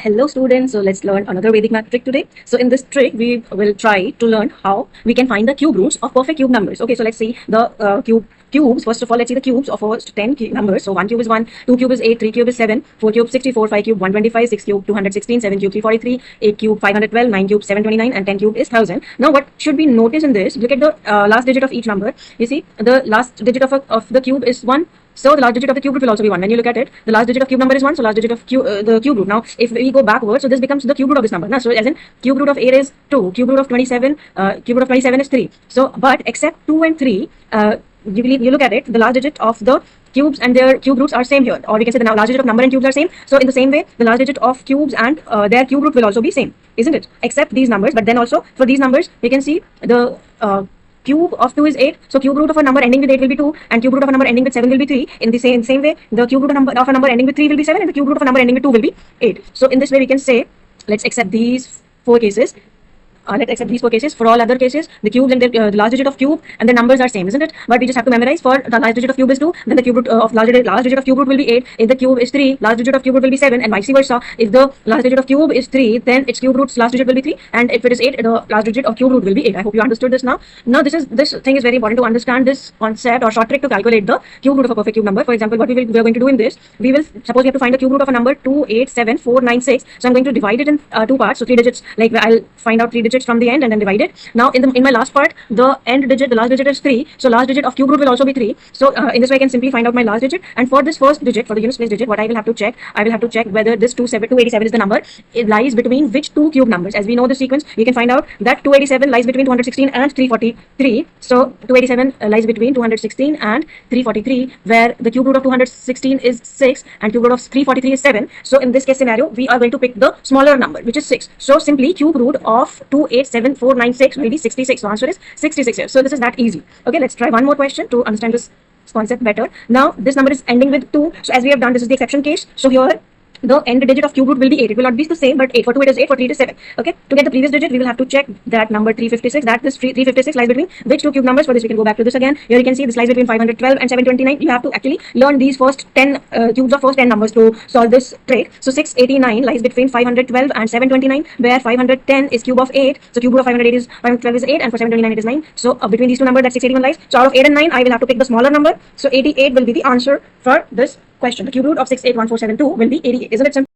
Hello students, so let's learn another Vedic math trick today. So in this trick, we will try to learn how we can find the cube roots of perfect cube numbers. Okay, so let's see the cubes. First of all, let's see the cubes of first 10 numbers. So 1 cube is 1, 2 cube is 8, 3 cube is 7, 4 cube 64, 5 cube 125, 6 cube 216, 7 cube 343, 8 cube 512, 9 cube 729 and 10 cube is 1000. Now what should we notice in this? Look at the last digit of each number. You see the last digit of the cube is 1. So the last digit of the cube root will also be 1. When you look at it, the last digit of cube number is 1. So last digit of the cube root. Now, if we go backwards, so this becomes the cube root of this number. Now, so as in cube root of 8 is 2. Cube root of 27. Cube root of 27 is 3. So, but except 2 and 3, you look at it, the last digit of the cubes and their cube roots are same here. Or we can say the last digit of number and cubes are same. So in the same way, the last digit of cubes and their cube root will also be same, isn't it? Except these numbers. But then also for these numbers, we can see the cube of 2 is 8, so cube root of a number ending with 8 will be 2, and cube root of a number ending with 7 will be 3. In the same way, the cube root of a number ending with 3 will be 7, and the cube root of a number ending with 2 will be 8. So in this way, we can say, let's accept these four cases. Let's accept these four cases. For all other cases, the cubes and the last digit of cube and the numbers are same, isn't it? But we just have to memorize. For the last digit of cube is 2, then the cube root of last digit of cube root will be 8. If the cube is 3, last digit of cube root will be 7, and vice versa. If the last digit of cube is 3, then its cube root's last digit will be 3, and if it is 8, the last digit of cube root will be 8. I hope you understood this now. Now this thing is very important to understand this concept or short trick to calculate the cube root of a perfect cube number. For example, what we are going to do in this, we will suppose we have to find the cube root of a number 287496. So I'm going to divide it in two parts. So 3 digits, like I'll find out 3 digits from the end and then divide it. Now in my last part, the end digit, the last digit is 3, so last digit of cube root will also be 3. So in this way I can simply find out my last digit, and for this first digit, for the units place digit, what I will have to check whether this 287 is the number. It lies between which two cube numbers. As we know the sequence, we can find out that 287 lies between 216 and 343. So 287 lies between 216 and 343, where the cube root of 216 is 6 and cube root of 343 is 7. So in this case scenario, we are going to pick the smaller number, which is 6. So simply cube root of 287496 will be 66. So answer is 66 here. So this is that easy. Okay, let's try one more question to understand this concept better. Now this number is ending with 2. So as we have done, this is the exception case. So here the end digit of cube root will be 8. It will not be the same, but 8. For 2 it is 8, for 3 it is 7. Okay, to get the previous digit, we will have to check that number 356, that this 356 lies between which two cube numbers. For this we can go back to this again. Here you can see this lies between 512 and 729. You have to actually learn these first 10 cubes of first 10 numbers to solve this trick. So 689 lies between 512 and 729, where 510 is cube of 8. So cube root of 512 is 8, and for 729 it is 9. So between these two numbers, that 681 lies. So out of 8 and 9, I will have to pick the smaller number. So 88 will be the answer for this question. The cube root of 681472 will be 88. Isn't it simple?